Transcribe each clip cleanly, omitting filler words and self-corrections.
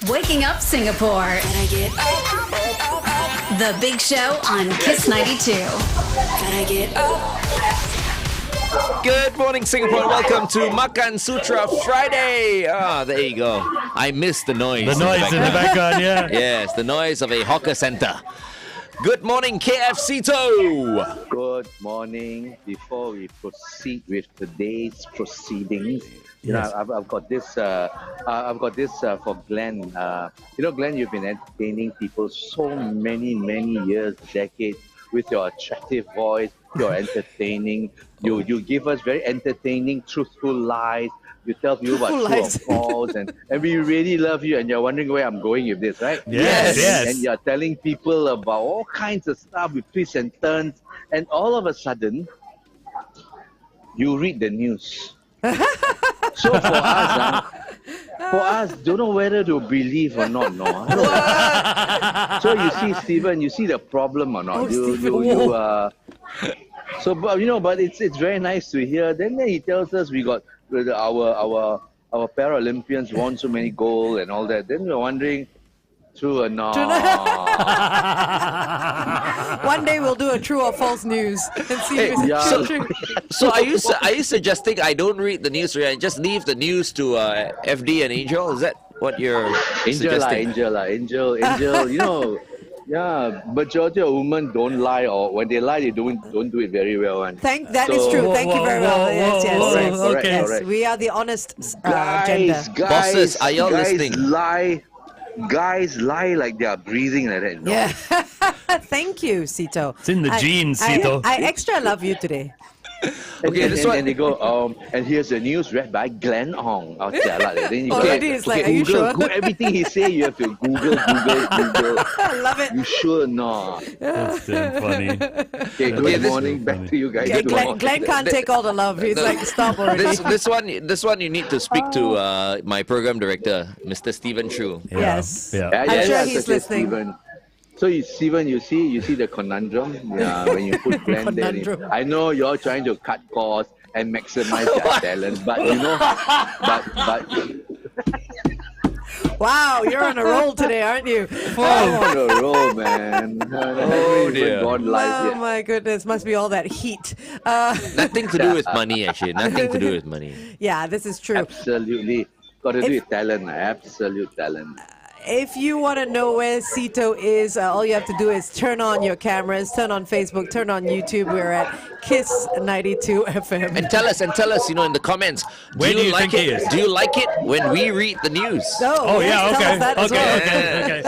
Waking Up Singapore. Gotta get up. The Big Show on Kiss 92. Gotta get up. Good morning, Singapore. Welcome to Makansutra Friday. There you go. I missed the noise. The noise in the background, yeah. Yes, the noise of a hawker center. Good morning, K F Seetoh. Good morning. Before we proceed with today's proceedings, Yes. I've got this. For Glenn. Glenn, you've been entertaining people so many years, decades, with your attractive voice. You're entertaining. You give us very entertaining, truthful lies. You tell people about true or false, and we really love you. And you're wondering where I'm going with this, right? Yes. And you're telling people about all kinds of stuff with twists and turns, and all of a sudden, you read the news. So for us, don't know whether to believe or not. No. So you see, Stephen, you see the problem or not? But it's very nice to hear. Then he tells us we got our Paralympians won so many gold and all that. Then we're wondering, true or not? One day we'll do a true or false news and see if it's true. So are you suggesting I don't read the news, right? Just leave the news to FD and Angel? Is that what you're suggesting? Angel. Yeah, majority of women don't lie, or when they lie, they don't do it very well. That is true. Thank you very well. Yes. Correct. We are the honest gender. Bosses, are y'all listening? Guys lie like they are breathing like that. No? Yeah. Thank you, Seetoh. It's in the genes, Seetoh. I extra love you today. Okay, and they go, and here's the news read by Glenn Ong. Then you Already it's like, are you sure? Google everything he say, you have to Google. I love it. You sure not? That's damn funny. Okay, good morning. Back to you guys. Glenn can't take all the love. He's like, stop already. This one you need to speak to my program director, Mr. Stephen Chu. Yes. Yeah. I'm sure he's okay, listening. Stephen. So, Stephen, you see the conundrum when you put Glenn there. I know you're trying to cut costs and maximize their talent, but Wow, you're on a roll today, aren't you? I'm on a roll, man. Oh dear. Oh my goodness, must be all that heat. Nothing to do with money, actually. Nothing to do with money. Yeah, this is true. Absolutely. Got to do with talent, absolute talent. If you want to know where Seetoh is, all you have to do is turn on your cameras, turn on Facebook, turn on YouTube. We're at Kiss 92 FM. And tell us, in the comments, Where do you like think he it? is? Do you like it when we read the news? Oh, yeah, tell okay. us that as well. Okay.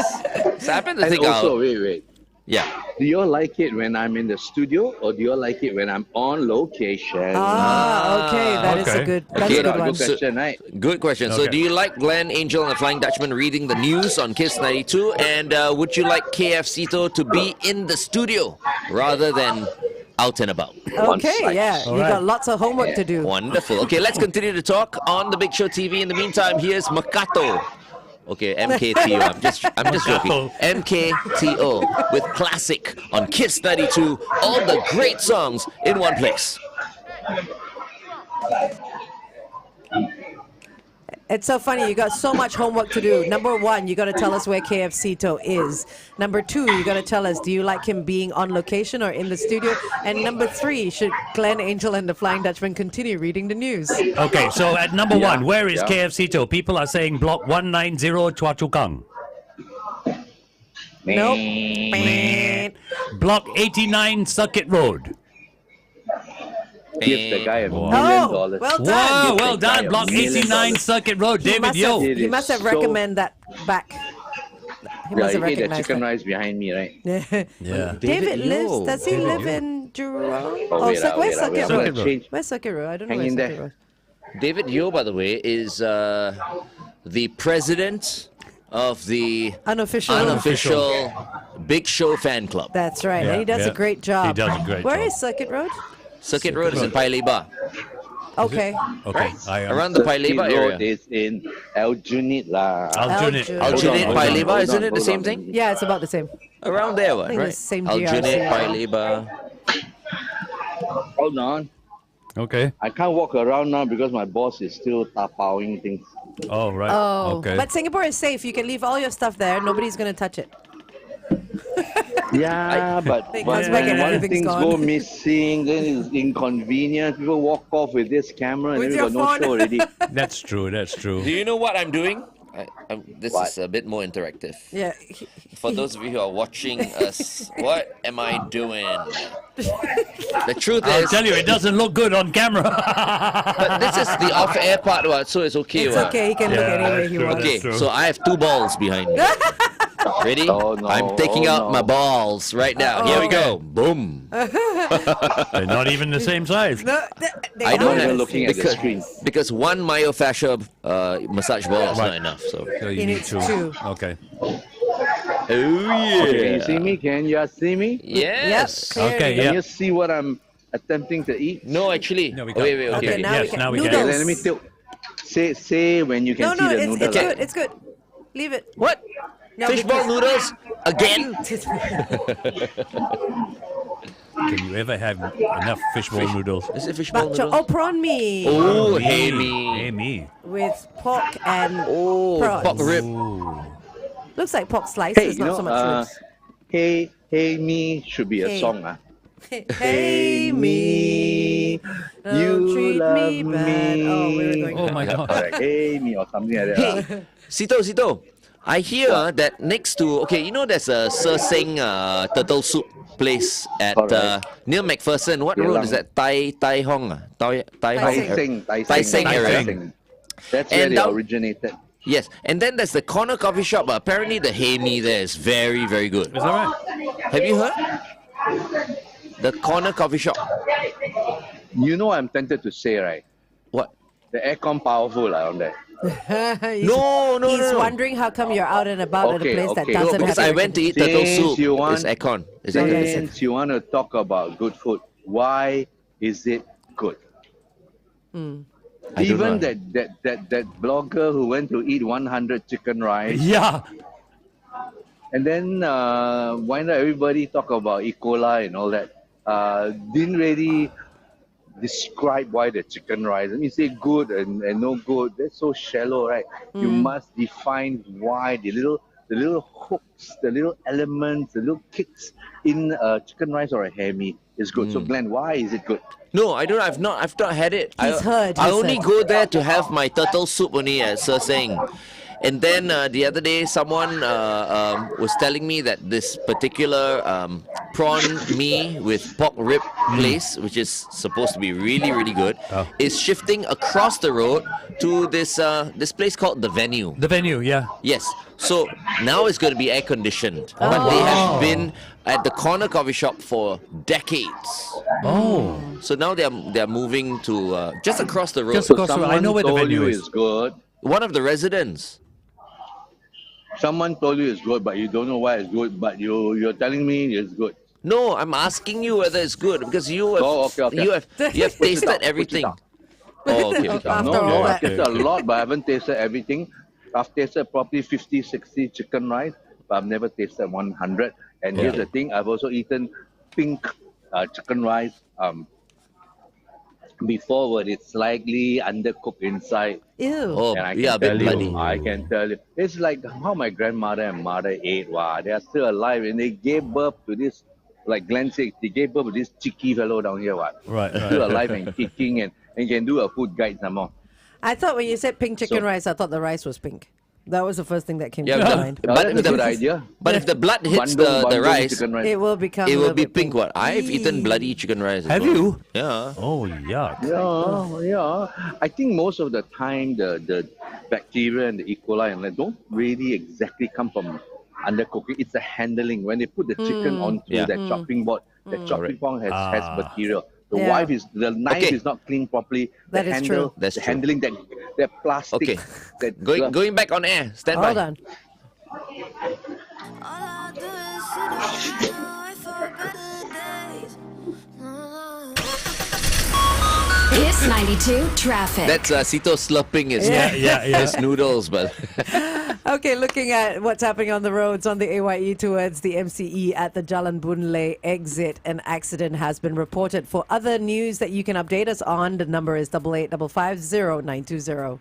So I happen to And think also, wait. Yeah. Do you all like it when I'm in the studio, or do you all like it when I'm on location? Okay, that's a good one. Good question, right? Good question. So Okay. do you like Glenn, Angel, and the Flying Dutchman reading the news on Kiss 92? And would you like KF Seetoh to be in the studio rather than out and about? Okay, yeah. All You right. got lots of homework to do. Wonderful. Okay, let's continue to talk on the Big Show TV. In the meantime, here's Makato. Okay, MKTO. I'm just joking. MKTO with Classic on Kiss 92. All the great songs in one place. It's so funny. You got so much homework to do. Number one, you got to tell us where KF Seetoh is. Number two, you got to tell us, do you like him being on location or in the studio? And number three, should Glenn, Angel, and the Flying Dutchman continue reading the news? Okay, so at number one, where is Yeah. KF Seetoh? People are saying block 190 Chua Chu Kang. Nope. Block 89 Circuit Road. Give the guy $1 million. Oh, well done. Wow, well Give the guy done. Block $1 million. 89 Circuit Road. He David must Yo. have, he must have So- recommended that back. He must have You ate the recognized chicken that. rice behind me, right? Yeah. David lives. Yo. Does he live in Jurong? Where's wait, Circuit I'm gonna Road? change. Where's Circuit Road? I don't know Hang where's in Circuit there. Road. David Yo, by the way, is the president of the unofficial Big Show fan club. That's right. Yeah, and he does yeah. a great job. He does a great Where job. is Circuit Road? Circuit Road is in Paya Lebar. Okay. Okay. Around the Paya Lebar Road area. is in Aljunied lah. Aljunied. Aljunied, Hold Paya on, Lebar, hold isn't on, it the hold same on. thing? Yeah, it's about the same. Around there, I think right? it's the same Aljunied, GRC. Paya Lebar. Hold on. Okay. I can't walk around now because my boss is still tapawing things. Oh, right. Oh, Okay. but Singapore is safe. You can leave all your stuff there. Nobody's going to touch it. Yeah, but It when comes back and one everything's things gone. go missing, then it's inconvenient. People walk off with this camera and With then we your got no phone. show already. That's true. That's true. Do you know what I'm doing? This What? is a bit more interactive. Yeah. For those of you who are watching us, what am I doing? The truth I'll is, tell you, it doesn't look good on camera. but this is the off-air part, what? So it's okay. It's what? okay. He can look Yeah, any way that's he true, wants. Okay, true. so I have 2 balls behind me. Ready? Oh, no. I'm taking Oh, out no. my balls right now. Here we go. Boom. They're not even the same size. No, they I are don't the have looking same at the because, screen. because one myofascia massage ball is not enough. So. So He you need needs 2. two. Okay. Oh yeah. Okay, can you see me? Can you see me? Yes. Yep. Okay, Can yeah. you see what I'm attempting to eat? No, actually. No, we wait, can't. okay. Okay, now Yes, we can. now we can. Okay, Noodles. let me tilt. Say when you can No, see no, the it's noodle. good. It's good. Leave it. What? No, Fishball because- noodles again? Can you ever have enough fishbowl noodles? Is it fishball Bak chor. noodles? Oh, prawn mee Oh, hey Hey, me. me. with pork and Oh, prawns. pork rib. Ooh. Looks like pork slices, Hey, you not know, so much ribs. hey me should be a Hey. song. Hey me, don't you treat love me bad. Oh, we were going. Oh my God. Correct. Hey me or something like that. Hey, Seetoh, I hear that next to, okay, you know there's a Sir Seng turtle soup place at Correct. near MacPherson. What road is that? Tai Hong? Tai Tai Hong? Tai Tai Seng area. Seng. That's where And they down- originated. Yes, and then there's the corner coffee shop. Apparently the Hey Me there is very, very good. Is that right? Have you heard? The corner coffee shop. You know I'm tempted to say, right? What? The aircon powerful on there. He's, No, no, he's no, no. wondering how come you're out and about at a Okay, place that okay. No, doesn't because have I air went to eat turtle Since soup. you want- It's aircon. It's air conditioned. Since you want to talk about good food, why is it good? I don't Even know. that blogger who went to eat 100 chicken rice, Yeah. and then why not everybody talk about E. coli and all that? Didn't really describe why the chicken rice. I mean, say good and no good. That's so shallow, right? You must define why the little hooks, the little elements, the little kicks in chicken rice or a hae mee is good. So Glenn, why is it good? No, I don't. I've not had it. He's heard, I he's only heard. go there to have my turtle soup only at Sir Seng. And then the other day, someone was telling me that this particular prawn mee with pork rib place, which is supposed to be really, really good, is shifting across the road to this this place called The Venue. The venue, yeah. Yes. So now it's going to be air conditioned. But they have been at the corner coffee shop for decades. Oh. So now they're moving to just across the road. Just across the road. I know where the told venue you is. it's good. One of the residents. Someone told you it's good, but you don't know why it's good. But you're telling me it's good. No, I'm asking you whether it's good because you have Oh, okay. you have tasted down, put it everything. down. Oh, okay. After okay. No, all I've that. tasted a lot, but I haven't tasted everything. I've tasted probably 50, 60 chicken rice, but I've never tasted 100. And here's the thing, I've also eaten pink chicken rice before, where it's slightly undercooked inside. Ew. Oh, And I yeah, a can bit tell bloody. you, I can tell you. It's like how my grandmother and mother ate. Wow, they are still alive, and they gave birth to this, like Glenn said, they gave birth to this cheeky fellow down here. What? Right, right. Still alive and kicking, and can do a food guide some more. I thought when you said pink chicken So- rice, I thought the rice was pink. That was the first thing that came Yeah, to but- mind. Now, that's a good idea. But if the blood hits Bandung the rice, chicken rice. It will become. it a will little be bit pink. What? I've eaten bloody chicken rice. as Have well. you? Yeah. Oh, yuck. Yeah. I think most of the time the bacteria and the E. coli and that don't really exactly come from undercooking. It's the handling. When they put the chicken onto Yeah. that chopping board, the chopping board has bacteria. The Yeah. the knife Okay. is not cleaned properly. That is true. That's the true. handling that plastic. Okay. That Going back on air. Stand Hold by. on. Kiss 92 traffic. That's Seetoh slurping his Yeah. his noodles, but Okay, looking at what's happening on the roads on the AYE towards the MCE at the Jalan Boon Lay exit. An accident has been reported. For other news that you can update us on, the number is 88550920.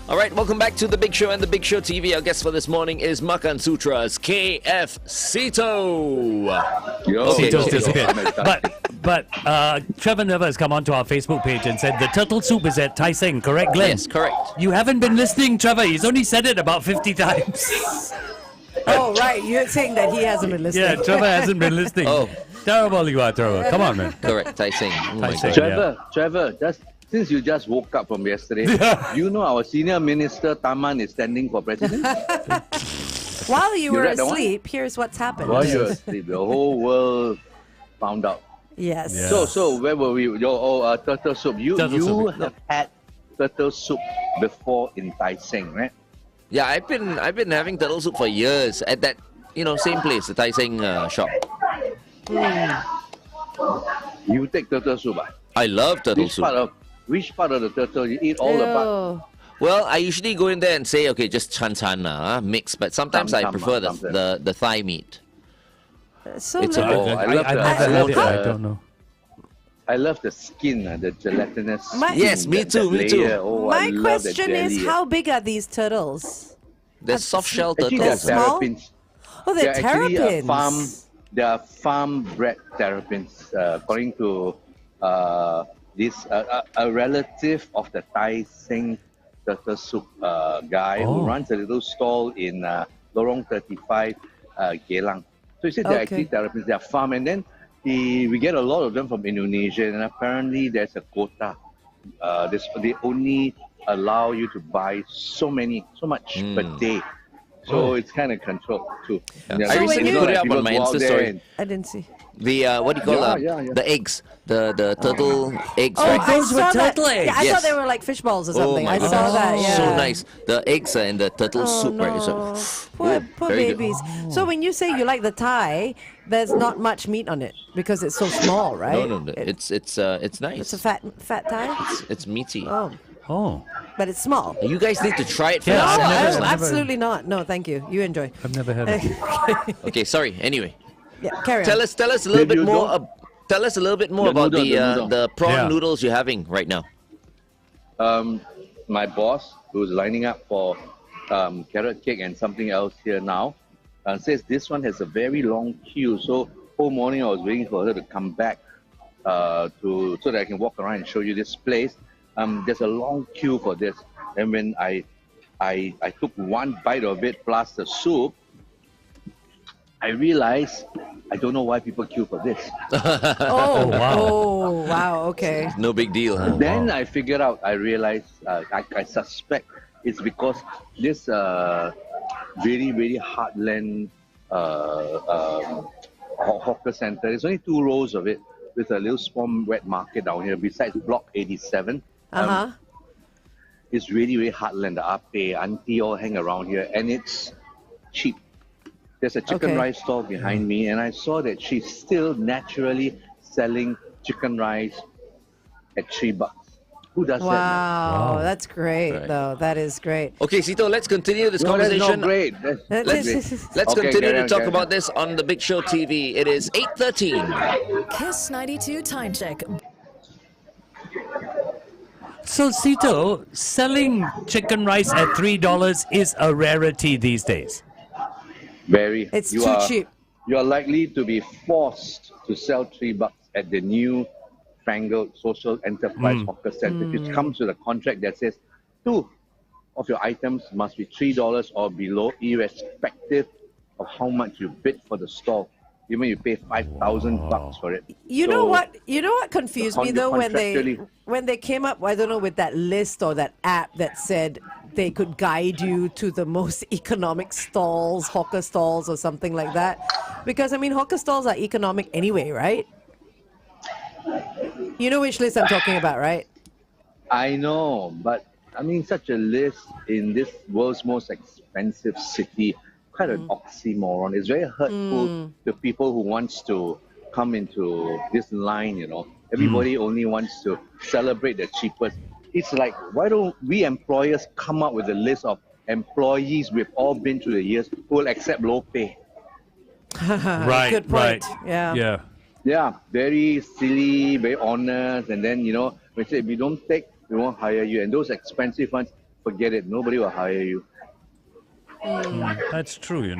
All right, welcome back to The Big Show and The Big Show TV. Our guest for this morning is Makansutra's K F Seetoh. Seetoh's disappeared. But Trevor Never has come onto our Facebook page and said the turtle soup is at Tai Seng, correct, Glenn? Yes, correct. You haven't been listening, Trevor. He's only said it about 50 times. Oh, right. You're saying that he hasn't been listening. Yeah, Trevor hasn't been listening. Oh. Terrible you are, Trevor. Come on, man. Correct, Tai Seng. Oh Tai my Seng. God. Trevor, since you just woke up from yesterday, you know our senior minister Taman is standing for president? While you were read that one? asleep, here's what's happened. While you were asleep, the whole world found out. Yes. Yeah. So where were we? Turtle soup. You Turtle soup. have had turtle soup before in Tai Seng, right? Yeah, I've been having turtle soup for years at that same place, the Tai Seng shop. You take turtle soup, I love turtle soup. Which part of the turtle you eat all the part? Ew. Well, I usually go in there and say, okay, just chan mix, but sometimes I prefer the thigh meat. So It's a little. ball. I've I love never the- had it. I I love don't know. I love the skin, the gelatinous. My- skin, Yes, me too, me too. layer. Oh, I My love that question is, jelly. how big are these turtles? There's soft shell Actually, they're turtles. They're small? terrapins. Oh, they're actually terrapins. They are farm-bred terrapins, according to a relative of the Tai Seng turtle soup guy who Oh. runs a little stall in Lorong 35, Geylang. So he said they're Okay. actually terrapins. They are farm, and then we get a lot of them from Indonesia, and apparently there's a quota. They only allow you to buy so much per day. So it's kind of controlled too. Yeah. I recently put it up people on my go out Insta there story. and- I didn't see. The what do you call Yeah. the eggs, the turtle eggs, Oh, right? I Those were saw that. turtle eggs. Yeah, I Yes. thought they were like fish balls or something. my I God. saw that. Yeah. So nice. The eggs are in the turtle Oh, soup, right? no. So, Poor very good. babies. So when you say you like the Thai, there's not much meat on it because it's so small, right? No, it's nice. It's a fat Thai. It's meaty. Oh, Oh, but it's small. You guys need to try it for Yeah, I've yourselves. never- like- Absolutely not. No, thank you. You enjoy. I've never had it. Okay, sorry. Anyway, Yeah, carry on. tell us a little Did bit you more. know- Tell us a little bit more The about noodle, the the noodle. prawn Yeah. noodles you're having right now. My boss, who's lining up for carrot cake and something else here now, says this one has a very long queue. So whole morning I was waiting for her to come back so that I can walk around and show you this place. There's a long queue for this. And when I took one bite of it plus the soup, I realized I don't know why people queue for this. Oh, wow. Oh, wow. Okay. No big deal, huh? Then I figured out, I realized, I suspect it's because this very, very heartland hawker center, there's only 2 rows of it with a little small wet market down here besides Block 87. Uh-huh. It's really, really heartland. The ape, auntie all hang around here and it's cheap. There's a chicken Okay. rice stall behind me and I saw that she's still naturally selling chicken rice at $3. Who does that? Wow. Wow. That's great, Right. though. That is great. Okay, Seetoh, let's continue this No, that's conversation. not great. That's Let's Okay, continue carry to on, talk carry on. about this on the Big Show TV. It is 8:13. Kiss 92 time check. So, Seetoh, selling chicken rice at $3 is a rarity these days. Very. It's you too are, cheap. You are likely to be forced to sell $3 at the new fangled social enterprise hawker center, which comes with a contract that says 2 of your items must be $3 or below, irrespective of how much you bid for the stall. Even you pay $5,000 for it. You So, know what? You know what confused me though contractually- when they came up, I don't know, with that list or that app that said they could guide you to the most economic stalls, hawker stalls or something like that. Because I mean, hawker stalls are economic anyway, right? You know which list I'm talking about, right? I know, but I mean, such a list in this world's most expensive city, quite an oxymoron. It's very hurtful to people who wants to come into this line, you know. Everybody only wants to celebrate the cheapest. It's like, why don't we employers come up with a list of employees we've all been through the years who will accept low pay. Right. Good point. Yeah. Yeah. Yeah, very silly, very honest, and then we say if you don't take, we won't hire you. And those expensive ones, forget it. Nobody will hire you. That's true,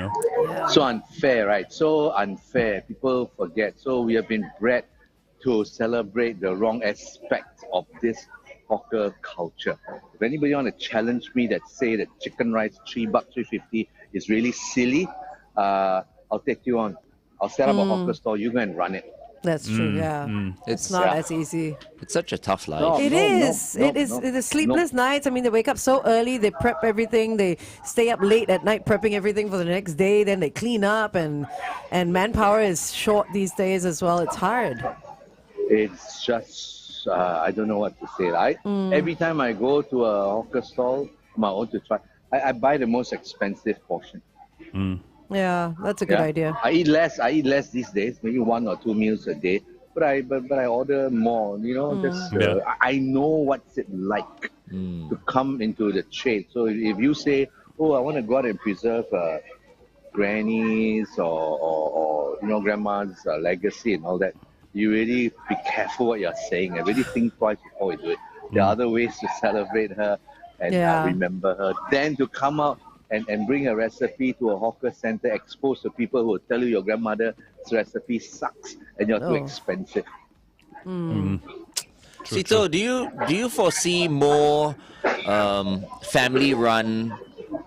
So unfair, right? So unfair. People forget. So we have been bred to celebrate the wrong aspect of this hawker culture. If anybody want to challenge me that say that chicken rice $3, $3.50 is really silly, I'll take you on. I'll set up a hawker store. You go and run it. That's true. Yeah. It's not as easy. It's such a tough life. No. It is. It is. The sleepless nights. I mean, they wake up so early. They prep everything. They stay up late at night prepping everything for the next day. Then they clean up, and manpower is short these days as well. It's hard. It's just I don't know what to say. Every time I go to a hawker stall, my own to try, I buy the most expensive portion. Yeah, that's a good idea. I eat less these days, maybe 1 or 2 meals a day. But I order more. I know what's it like to come into the trade. So if you say, oh, I want to go out and preserve grannies or grandma's legacy and all that, you really be careful what you're saying and really think twice before you do it. There are other ways to celebrate her and remember her. Then to come out and bring a recipe to a hawker center exposed to people who will tell you your grandmother's recipe sucks and you're too expensive. Seetoh, do you foresee more family-run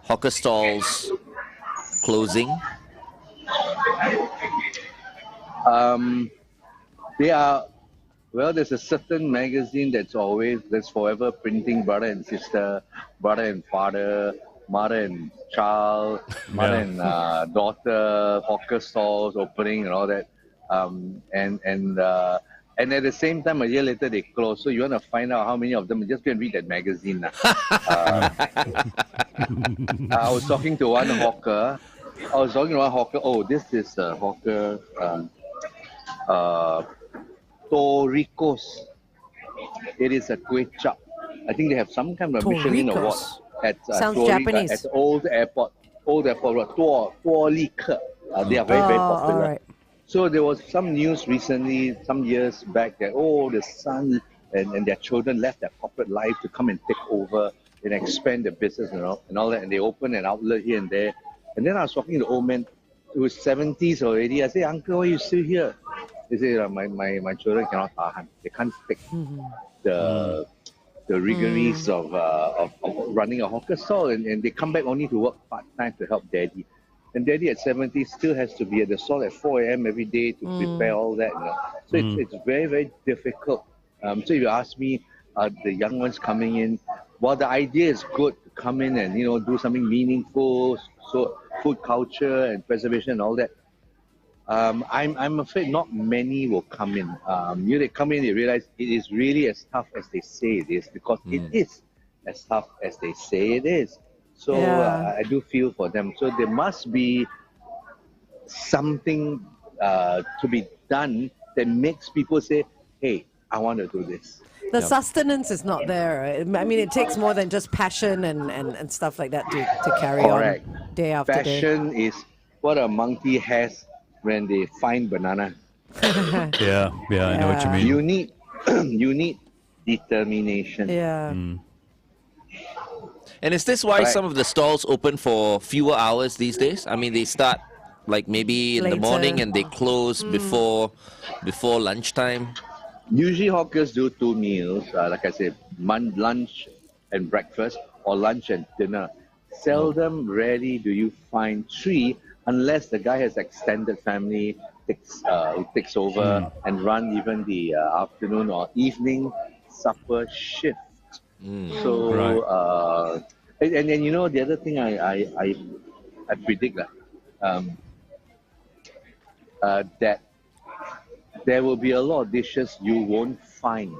hawker stalls closing? There's a certain magazine that's forever printing brother and sister, brother and father, mother and child, mother and daughter, hawker stalls opening and all that. And at the same time, a year later, they close. So you want to find out how many of them, just go and read that magazine. I was talking to one hawker. Oh, this is a hawker, Toricos. It is a kway chap. I think they have some kind of Michelin award at Sounds Toricos, Japanese. at the old airport road. Tuolike. They are very, very popular. All right. So there was some news recently, some years back, that the son and their children left their corporate life to come and take over and expand the business and all that. And they opened an outlet here and there. And then I was talking to the old man who was 70s already. I said, Uncle, why are you still here? They say, my children cannot tahan. They can't take the rigories of running a hawker stall. And they come back only to work part-time to help daddy. And daddy at 70 still has to be at the stall at 4 a.m. every day to prepare all that. So it's very, very difficult. So if you ask me, the young ones coming in, while the idea is good to come in and do something meaningful, so food culture and preservation and all that, I'm afraid not many will come in. They come in, they realize it is really as tough as they say it is, because it is as tough as they say it is. So I do feel for them. So there must be something to be done that makes people say, hey, I want to do this. The sustenance is not there. I mean, it takes more than just passion and stuff like that to carry on day after day. Passion is what a monkey has when they find banana. Yeah, I know what you mean. You need determination. Yeah. And is this why some of the stalls open for fewer hours these days? I mean, they start like maybe in the morning and they close before lunchtime. Usually hawkers do 2 meals, like I said, lunch and breakfast, or lunch and dinner. Seldom, rarely do you find 3, unless the guy has extended family, takes over and run even the afternoon or evening supper shift. So, and then the other thing I predict that there will be a lot of dishes you won't find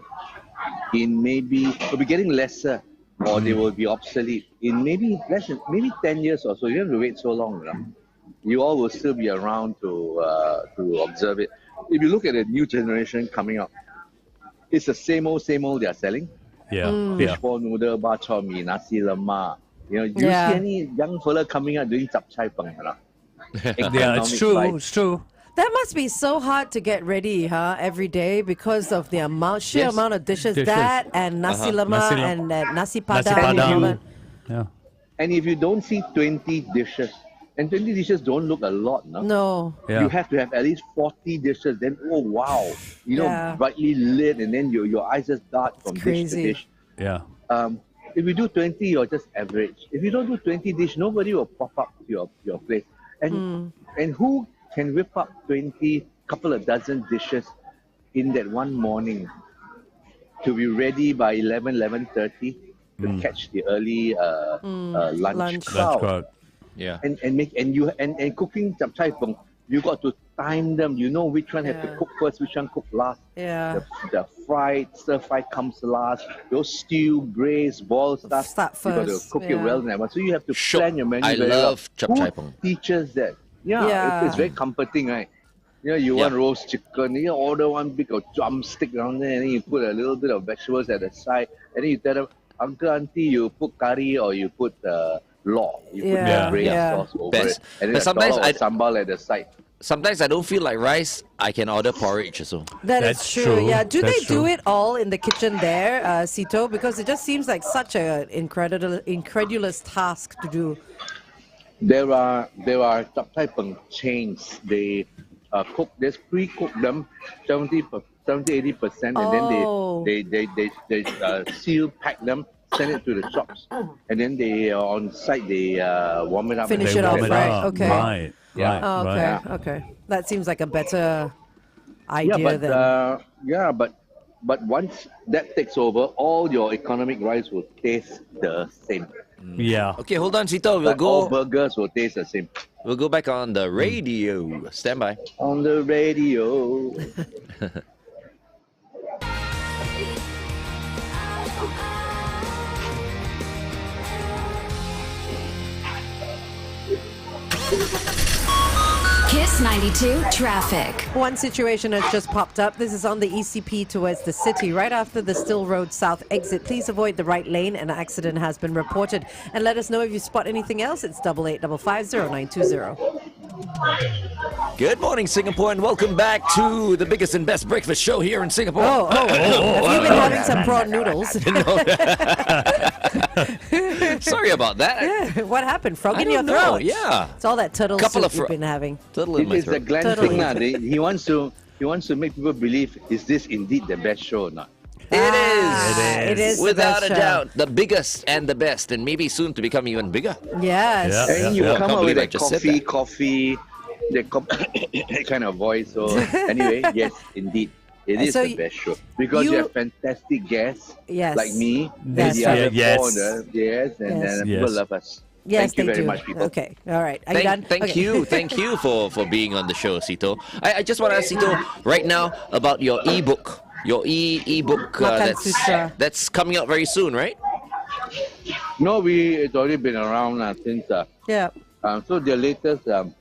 in will be getting lesser, or they will be obsolete in maybe 10 years or so. You don't have to wait so long. You all will still be around to observe it. If you look at the new generation coming up, it's the same old they are selling. Yeah. Fishball noodle, bak chor mee, nasi lemak, You know, do you see any young fella coming out doing chap chai peng? Yeah, it's true. It's true. That must be so hard to get ready, huh? Every day because of the sheer Yes. amount of dishes. Dishes. That and nasi lemak and nasi padang. Nasi and all padang. that. Yeah. And if you don't see 20 dishes, and 20 dishes don't look a lot, no? No. Yeah. You have to have at least 40 dishes. Then, oh wow, you know, Yeah. brightly lit, and then your eyes just dart from dish to crazy. dish. Yeah. If you do 20, you're just average. If you don't do 20 dish, nobody will pop up to your place. And who can whip up 20, couple of dozen dishes in that one morning to be ready by 11:30 to catch the early lunch Lunch. crowd. Crowd. Yeah. And cooking chap chai peng, you got to time them. You know which one have to Yeah. cook first, which one cook last. Yeah. The fried, stir fry comes last. Those stew, braised, boiled stuff. Start You got to first, cook it yeah. well in advance. So you have to Sure. plan your menu I very love well. chap chai peng. Who teaches that? Yeah, Yeah. It's very comforting, right? You know, you want roast chicken, you order one big drumstick around there, and then you put a little bit of vegetables at the side, and then you tell them, Uncle, Auntie, you put curry or you put law. You put Yeah, the braised yeah. sauce over Best. it. And then But sometimes sometimes sambal at the side. Sometimes I don't feel like rice. I can order porridge also. That is That's true. true. Yeah. Do That's they do true. it all in the kitchen there, Seetoh? Because it just seems like such an incredulous task to do. There are chap chai peng chains. They pre-cook them 70-80%, and Oh. then they seal pack them, send it to the shops, and then they on site they warm it up. Finish They it off, warm right? up. Okay. Right. Yeah. Right. Oh, okay. Right. Okay. That seems like a better Yeah, idea then. but once that takes over, all your economic rice will taste the same. Yeah. Okay, hold on, Seetoh. We'll Like all go. burgers will taste the same. We'll go back on the radio. Stand by. On the radio. Kiss 92 traffic. One situation has just popped up. This is on the ECP towards the city, right after the Still Road South exit. Please avoid the right lane. An accident has been reported. And let us know if you spot anything else. It's 88550920. Good morning, Singapore, and welcome back to the biggest and best breakfast show here in Singapore. Have you been having some prawn noodles? Sorry about that. What happened? Frog I in your don't know, throat? yeah. It's all that turtle Couple soup of you've been having. Turtle in It my is the throat. Glenn Totally. thing now. He wants to make people believe, is this indeed the best show or not? It is. It is the Without best a show. doubt, the biggest and the best, and maybe soon to become even bigger. Yes. Yeah. And you come Can't up believe with I that just said coffee, that kind of voice. So anyway, yes, indeed. It is So the best show because you you- have fantastic guests Yes. like me That's and the right. other Yes. four, and Yes. people Yes. love us. Yes, Thank you they very do. much, people. Okay. All right. Are you done? Thank Okay. thank you for being on the show, Seetoh. I just want to ask Seetoh right now about your ebook, ebook Makansutra. that's coming out very soon, right? No, it's already been around since. Yeah. So the latest is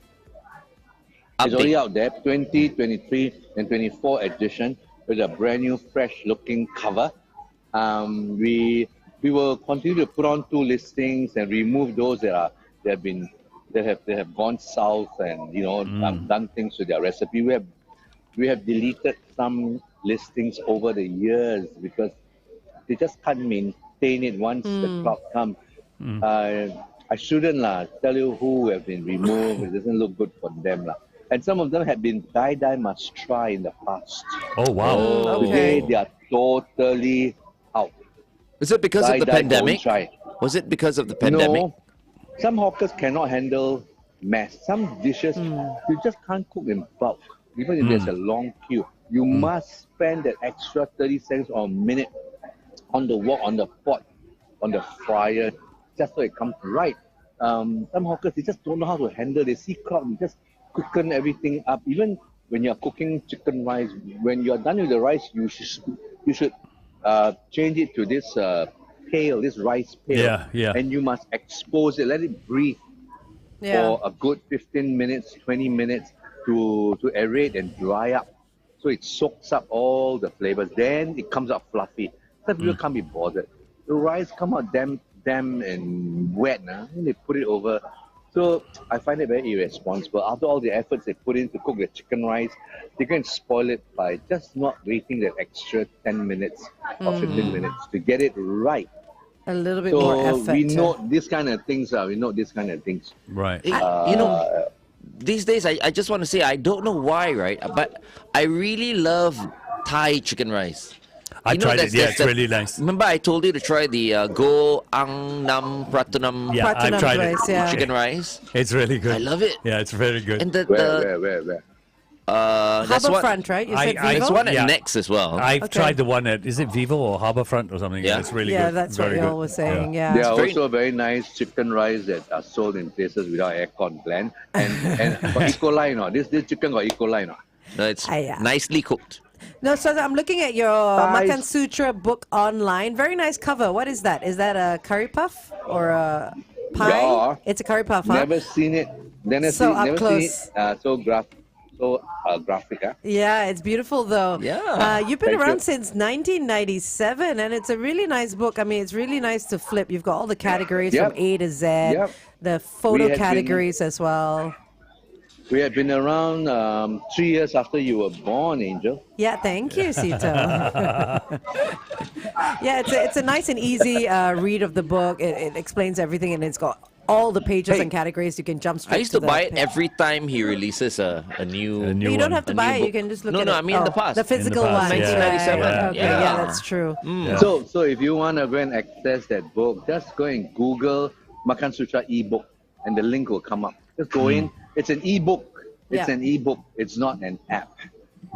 already out there, 20, 23, and 24 edition with a brand new, fresh-looking cover. We will continue to put on 2 listings and remove those that have gone south and done things to their recipe. We have deleted some listings over the years because they just can't maintain it once the crowd comes. I shouldn't tell you who have been removed. It doesn't look good for them. And some of them have been die must try in the past. Oh, wow. Today Okay. they are totally out. Is it because of the Die, pandemic? don't try. Was it because of the pandemic? No, some hawkers cannot handle mass. Some dishes you just can't cook in bulk. Even if there's a long queue, you must spend that extra 30 seconds or a minute on the wok, on the pot, on the fryer, just so it comes right. Some hawkers, they just don't know how to handle. They see crowd, they just quicken everything up. Even when you're cooking chicken rice, when you're done with the rice, you should change it to this pail, this rice pail. Yeah, yeah. And you must expose it, let it breathe for a good 15 minutes, 20 minutes to aerate and dry up. So it soaks up all the flavors. Then it comes out fluffy. Some people can't be bothered. The rice come out damn damp and wet, and they put it over. So I find it very irresponsible. After all the efforts they put in to cook the chicken rice, they can spoil it by just not waiting that extra 10 minutes or 15 minutes to get it right. A little bit more So effort. we know this kind of things. We know this kind of things. Right. These days, I just want to say, I don't know why, right? But I really love Thai chicken rice. I You know, tried it. that's- Yeah, that's it's the- really nice. Remember, I told you to try the Go Ang Nam Pratunam Yeah, I've Platinum tried it. rice, yeah. chicken rice. It's really good. I love it. Yeah, it's very good. And the Where? that's one. Harbourfront, right? You said I- There's Vivo? one at Yeah. Next as well. I've Okay. tried the one at, is it Vivo or Harbourfront or something? Yeah. It's really Yeah, good. that's what Very y'all good. were saying. Yeah. There are very- also very nice chicken rice that are sold in places without aircon, Glenn. And got E. coli, no? This chicken got E. coli, no? No, it's Yeah. nicely cooked. No, so I'm looking at your Thighs. Makansutra book online. Very nice cover. What is that? Is that a curry puff or a pie? Yeah. It's a curry puff, huh? Never seen it. Never So seen, up never close. seen it so graphic. Huh? Yeah, it's beautiful though. Yeah. You've been Thank around you. since 1997, and it's a really nice book. I mean, it's really nice to flip. You've got all the categories Yep. from A to Z, Yep. the photo We had categories as well. We had been around 3 years after you were born, Angel. Yeah, thank you, Seetoh. Yeah, it's a nice and easy read of the book. It explains everything, and it's got all the pages Hey, and categories. You can jump straight I used to the buy it page. every time he releases a new. A new You don't one. have to A buy new it. You book. can just look No, at no, it. I mean in the past. The physical past, one. yeah. 1997. Right. Okay, Yeah. yeah, that's true. Yeah. So if you want to go and access that book, just go and Google Makansutra ebook, and the link will come up. Just go in. It's an ebook. It's Yeah. an ebook. It's not an app.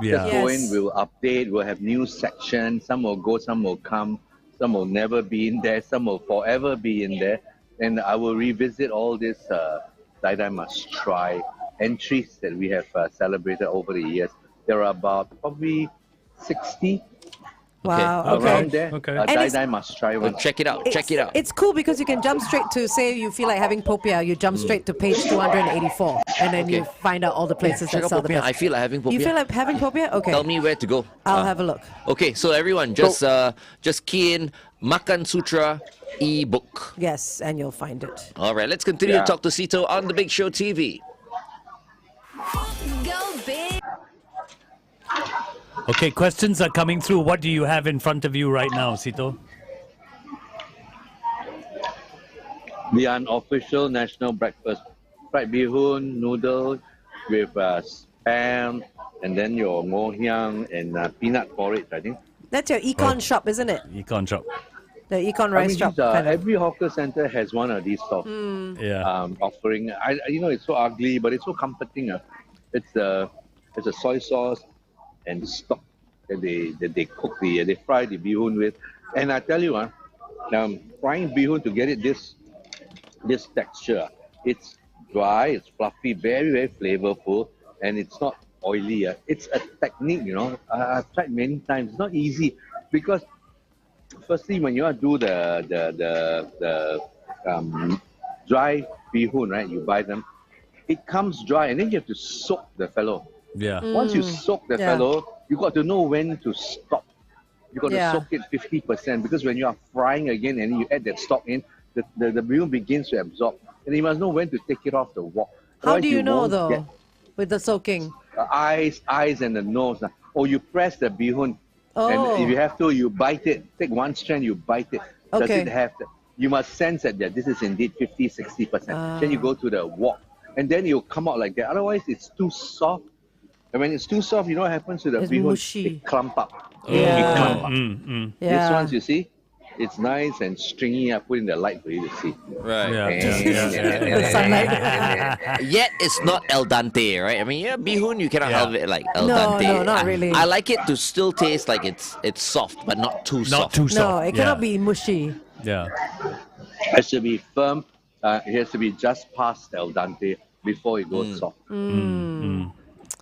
Yeah. Just go Yes. in. We'll update. We'll have new sections. Some will go. Some will come. Some will never be in there. Some will forever be in there. And I will revisit all this Die Must Try entries that we have celebrated over the years. There are about probably 60 Wow. around Okay. there. Okay. And Die Must Try Well, one. check it out. Check it out. It's cool because you can jump straight to, say you feel like having popia, you jump straight to page 284, and then you find out all the places Check that out sell the popiah. best. I feel like having popiah. You feel like having popia? Okay. Tell me where to go. I'll have a look. Okay, so everyone, just key in Makansutra ebook. Yes, and you'll find it. All right, let's continue Yeah. to talk to Seetoh on the Big Show TV. Go big. Okay, questions are coming through. What do you have in front of you right now, Seetoh? The unofficial national breakfast. Fried bee hoon, noodles with spam, and then your ngoh hiang and peanut porridge, I think. That's your econ shop, isn't it? Econ shop. The econ I rice mean, shop. these are, kind of. every hawker center has one of these stalls Yeah. offering. It's so ugly, but it's so comforting. It's a soy sauce and stock that they cook they fry the bee hoon with. And I tell you, frying bee hoon to get it this texture, it's dry, it's fluffy, very very flavorful, and it's not oily. It's a technique, I've tried many times. It's not easy because firstly, when you do the dry bee hoon, right? You buy them, it comes dry, and then you have to soak the fellow. Yeah. Once you soak the Yeah. fellow, you got to know when to stop. You got Yeah. to soak it 50% because when you are frying again and you add that stock in, the bee hoon begins to absorb, and you must know when to take it off the wok. How Otherwise do you know won't though? get With the soaking. the eyes, and the nose. Or you press the bee hoon, Oh. and if you have to, you bite it. Take one strand, you bite it. Does Okay. it have you must sense that this is indeed 50-60%. Then you go to the wok, and then it'll come out like that. Otherwise, it's too soft. And when it's too soft, you know what happens to the It's bee hoon? mushy. It clump up. Yeah. It clump up. Yeah. This ones, you see, it's nice and stringy. I put in the light for you to see. Right. Yeah. The sunlight. Yet it's not el dente, right? I mean, bee hoon you cannot Yeah. have it like el No, dente. no, not really. I like it to still taste like it's soft, but not too Not soft. too soft. No, it cannot Yeah. be mushy. Yeah. It has to be firm. It has to be just past el dente before it goes soft.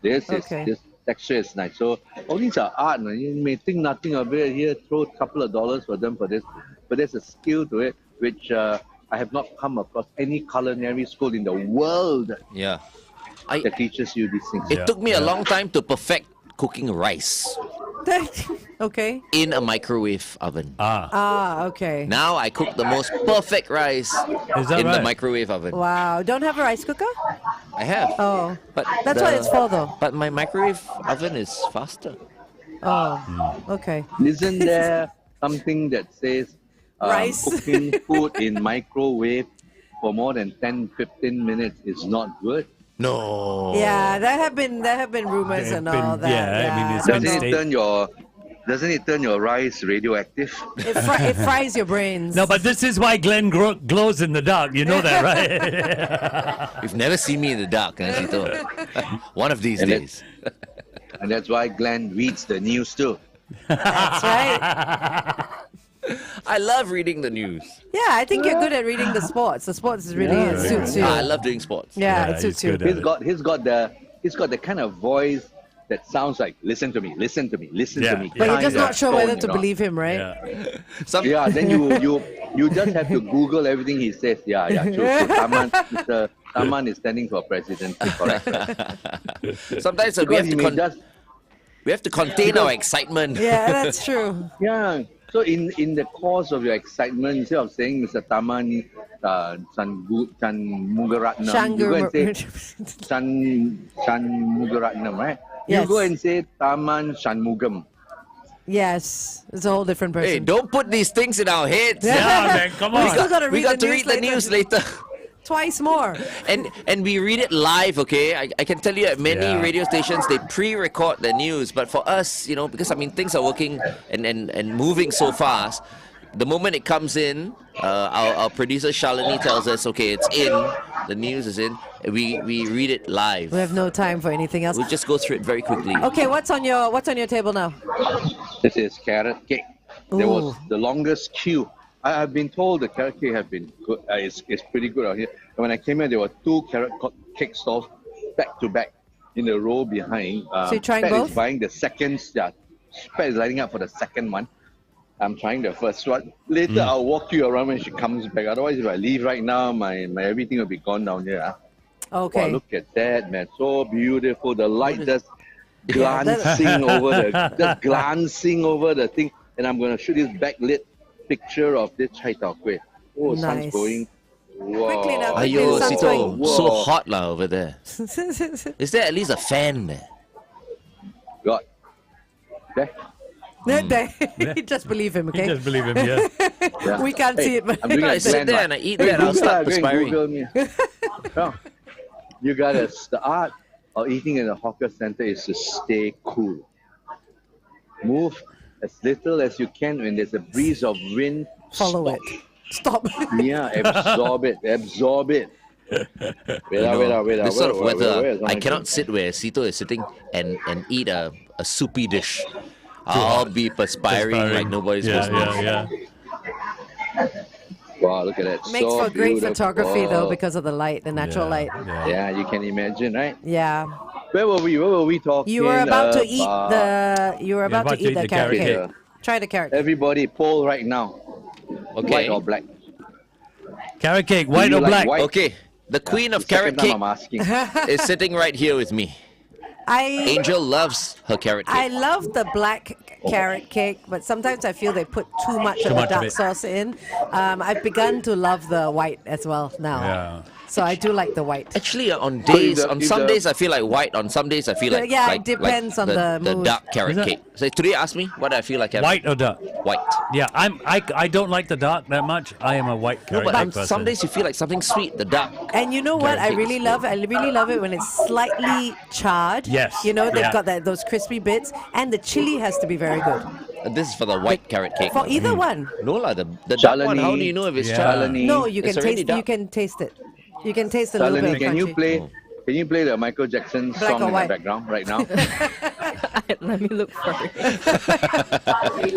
Okay. This texture is nice. So all these are art. You may think nothing of it. Here, throw a couple of dollars for them for this, but there's a skill to it which I have not come across any culinary school in the world Yeah. that teaches you these things. It Yeah, took me a yeah. long time to perfect cooking rice. Okay. in a microwave oven. Okay. Now I cook the most perfect rice Is that in the right? microwave oven. Wow. Don't have a rice cooker? I have. Oh. But That's what it's for, though. But my microwave oven is faster. Oh. Okay. Isn't there something that says Rice. cooking food in microwave for more than 10-15 minutes is not good? No. Yeah, there have been rumors There and have all been- that. yeah, I mean, it's been Doesn't it state- turn your rice radioactive? It fries your brains. No, but this is why Glenn glows in the dark. You know that, right? You've never seen me in the dark, Seetoh. One of these And days. And that's why Glenn reads the news too. That's right. I love reading the news. Yeah, I think you're good at reading the sports. The sports is really it suits you. I love doing sports. Yeah, Yeah, it suits he's you. good at He's got the kind of voice that sounds like listen to me, listen to me, listen Yeah, to me. But you're kind just of not sure tone, whether you to know. believe him, right? Yeah. Yeah, then you just have to Google everything he says. Yeah, true. Mr. Taman is standing for presidency, correct? Sometimes Because he may just we have to contain our excitement. Yeah, that's true. yeah. So in the course of your excitement, instead of saying Mr. Taman Mugaratnam, you go and say Mugaratnam, right? Yes. You go and say Taman Shanmugam. Yes, it's a whole different person. Hey, don't put these things in our heads. Yeah, man, come We on. still gotta We read got the to read the news later. Twice more. And we read it live, okay? I can tell you at many Yeah. radio stations, they pre-record the news. But for us, you know, because, I mean, things are working and moving so fast, the moment it comes in, our producer Shalini tells us, okay, it's in, the news is in, we read it live. We have no time for anything else. We'll just go through it very quickly. Okay, what's on your table now? This is carrot cake. There was Ooh. the longest queue. I've been told the carrot cake have been good. It's pretty good out here. And when I came here, there were two cake stalls back to back in the row behind. So you're trying Pat both? is buying the second. Yeah, Pat is lining up for the second one. I'm trying the first one. Later, I'll walk you around when she comes back. Otherwise, if I leave right now, my everything will be gone down here. Wow, Okay. look at that, man! So beautiful. The light just Yeah, that- glancing over the thing. And I'm going to shoot this backlit picture of this chai tao kueh. Oh, sun's Nice. going. Wow. Quickly now, Ayo, Sun's Seetoh, going. so Whoa. hot lah over there. Is there at least a fan there? God. There. Just believe him, You okay? just believe him, yeah. Yeah. We can't see it, but I'm doing I a sit Glenn, there right? and I eat Hey, that, I'll Google start go and perspiring. Google me. No. You got the art of eating in a hawker center is to stay cool. Move as little as you can when there's a breeze of wind. follow stop. it. Stop. Yeah, absorb it. Absorb it. Wait This sort of weather, wait, I cannot sit where Seetoh is sitting and eat a soupy dish. I'll be perspiring like nobody's yeah, business. yeah. Wow, look at that. Makes so for great beautiful. photography though because of the light, the natural light. Yeah. Yeah, you can imagine, right? Yeah. Where were we talking? You were about to eat about? the. You were about to eat the carrot cake. cake. Try the carrot cake. Everybody poll right now. Okay. White or black? Carrot cake, white you or like black? white? Okay, the queen of The carrot second cake time I'm asking. is sitting right here with me. Angel loves her carrot I cake. love the black carrot cake, but sometimes I feel they put too much of the much of dark it. sauce in. I've begun to love the white as well now. Yeah. So I do like the white. Actually, on if some the- days I feel like white, on some days I feel like Yeah, it like, depends on the mood. dark carrot Is it? cake. So today ask me what I feel like having. White or dark? White. Yeah, I don't like the dark that much. I am a white No, carrot but cake on person. some days you feel like something sweet, the dark. And you know what? Carrot I cake really is love. I really love it when it's slightly charred. Yes. You know, they've Yeah. got those crispy bits, and the chili has to be very good This is for the white carrot cake. for either one. No lah, the dark one. How Shalini. do you know if it's Yeah. charred? Shalini. No, you can It's already taste. dark. You can taste it. You can taste a little bit Shalini, of can you crunchy. play? Can you play the Michael Jackson Black song or in white? the background right now? Let me look for it.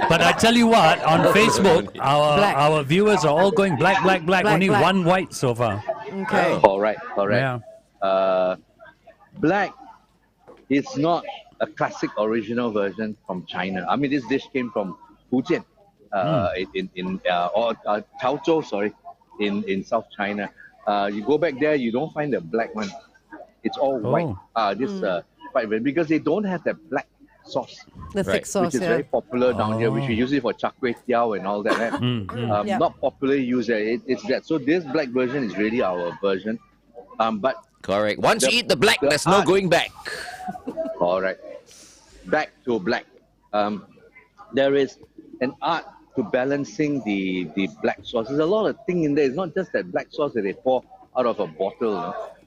But I tell you what, on Facebook, Black. our viewers are all going black, black, black. Black, Only black. one white so far. Okay. All right. Yeah. Black is not a classic original version from China. I mean, this dish came from Fujian, in Chaozhou, sorry, in South China. You go back there, you don't find the black one. It's all white. White because they don't have that black The Right. thick Which sauce, which is yeah. very popular down here, which we use it for char kway teow and all that. Yeah. Not popularly used. It's that. So this black version is really our version. But Correct. Once you eat the black, the there's no art- going back. all right, back to black. There is an art to balancing the black sauce. There's a lot of thing in there. It's not just that black sauce that they pour out of a bottle.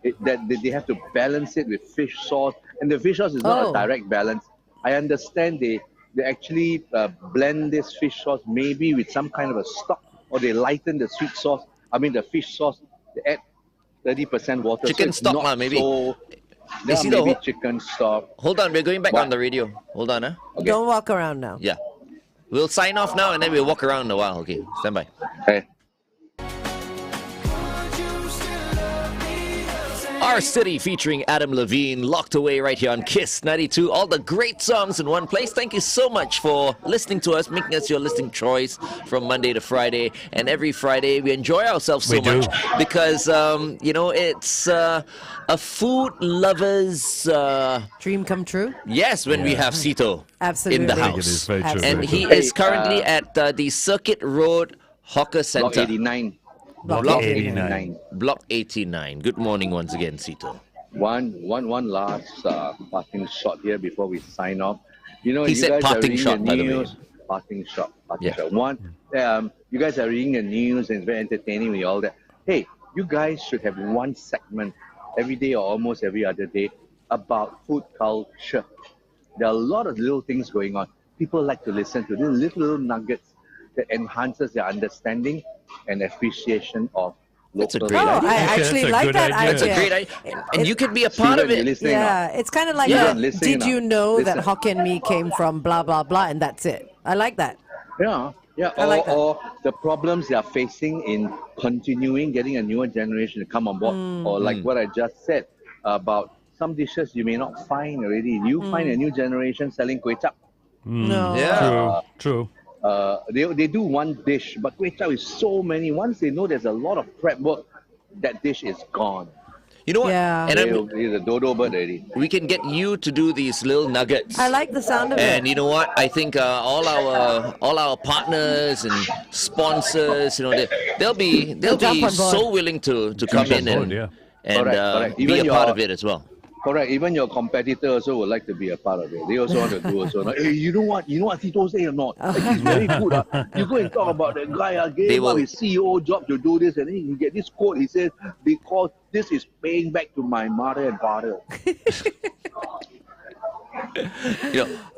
You know? That they have to balance it with fish sauce, and the fish sauce is not Oh. a direct balance. I understand they actually blend this fish sauce maybe with some kind of a stock, or they lighten the sweet sauce. I mean the fish sauce. They add 30% water. Chicken so it's stock not lah, maybe. So, yeah, see, maybe the chicken stock. Hold on, we're going back What? on the radio. Hold on, huh? Okay. Don't walk around now. Yeah. We'll sign off now and then we'll walk around a while. Okay, stand by. Okay. Our City featuring Adam Levine, locked away right here on Kiss 92. All the great songs in one place. Thank you so much for listening to us, making us your listening choice from Monday to Friday. And every Friday we enjoy ourselves so We do. much because, it's a food lover's, Dream come true. yes, when we Yeah. have Seetoh Absolutely. in the I think it is house. very true. And very he true. is currently at the Circuit Road Hawker Block Centre. 89. Block 89. Block 89. Good morning once again, Seetoh. One last parting shot here before we sign off. You know, He you said guys are parting reading shot, the by the way. news. Parting shot. Yeah. One, you guys are reading the news and it's very entertaining with all that. Hey, you guys should have one segment every day or almost every other day about food culture. There are a lot of little things going on. People like to listen to these little nuggets that enhances their understanding and appreciation of That's a local great Oh, idea. I That's actually a like good that idea. That's a idea. great idea. And you can be a part of Steven, you it. listening Yeah, now? it's kind of like Yeah, a, listening did now. you know that Listen. Hokkien mee came from blah, blah, blah, and that's it. I like that. Yeah. I like that. Or the problems they are facing in continuing getting a newer generation to come on board. Or like what I just said about some dishes you may not find already. You find a new generation selling kway chap. No. Yeah. True. They do one dish, but kway chap is so many. Once they know there's a lot of prep work, that dish is gone. You know what? Yeah. And He's a dodo bird already. we can get you to do these little nuggets. I like the sound of And it. you know what? I think all our partners and sponsors, they'll be jump on board. so willing to come Jump in on and board, yeah. and Correct. be Even a part your- of it as well. Correct. Even your competitor also would like to be a part of it. They also want to do also. Like, hey, you know what Seetoh say or not? Like, he's very good. You go and talk about that guy They gave will- up his CEO job to do this, and then you get this quote. He says, because this is paying back to my mother and father.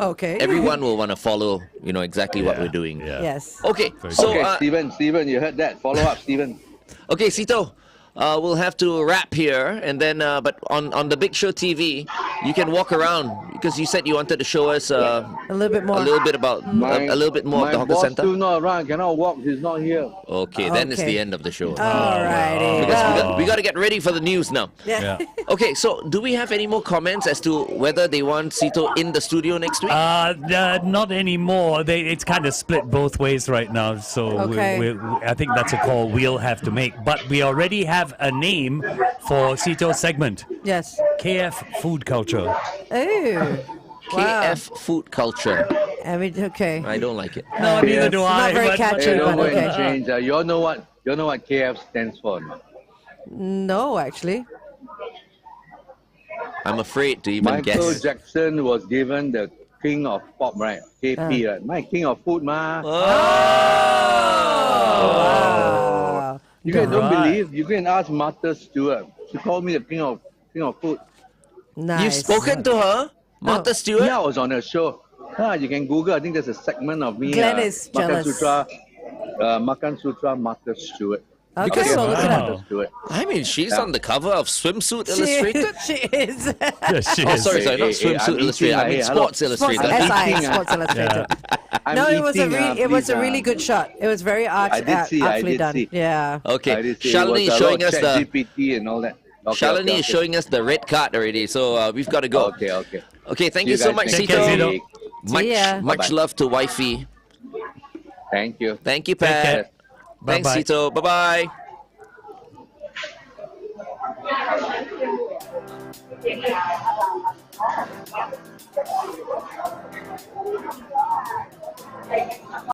Okay. Everyone will want to follow, exactly what we're doing. Yeah. Yes. Okay, Very so Okay, Steven, you heard that. Follow up, Steven. okay, Seetoh, we'll have to wrap here, and then but on the Big Show TV, you can walk around because you said you wanted to show us A little bit more. a little bit about a little bit more of the My hawker boss center. still not around. Cannot walk. He's not here. Okay, then it's Okay. the end of the show. Alrighty. Because we got to get ready for the news now. Yeah. Yeah. Okay, so do we have any more comments as to whether they want Seetoh in the studio next week? Not anymore. It's kind of split both ways right now. So Okay. I think that's a call we'll have to make. But we already have a name for Seeto's segment. Yes. KF Food Culture. Oh. Wow. KF Food Culture. Okay. I don't like it. No, neither do It's I. not very but- catchy. Hey, don't but go and okay. change. You all know what KF stands for? No? No, actually. I'm afraid to even Michael guess. Jackson was given the King of Pop, right? KP, right? My King of Food, ma. Wow. You guys don't Right. believe? You can ask Martha Stewart. She called me the King of Food. Nice. You've spoken to her, Martha Stewart? Yeah, I was on her show. You can Google. I think there's a segment of me. Glenn is jealous. Makansutra Martha Stewart. Okay, Because- so look it up. Martha Stewart. I mean, she's on the cover of Swimsuit She, Illustrated. she is. Yes, she Oh, is. sorry, Hey, not hey, Swimsuit I'm Illustrated. I eating, mean, hey, hello. Sports Sports Illustrated. SI, eating, Sports Illustrated. I'm No, it was a eating, it was a please, really good shot. It was very I did see, I artfully did done. see. Yeah. I Okay, did see it Shalini was is a showing lot us of the ChatGPT and all that. Shalini is showing us the red card already, so we've got to go. Okay. Okay, thank See you so guys much, next Take care, Seetoh. Seetoh. Much, See ya. much Bye-bye. love to wifey. Thank you. Thank you, Take Pat. care. Thanks, Bye-bye. Seetoh. Bye-bye.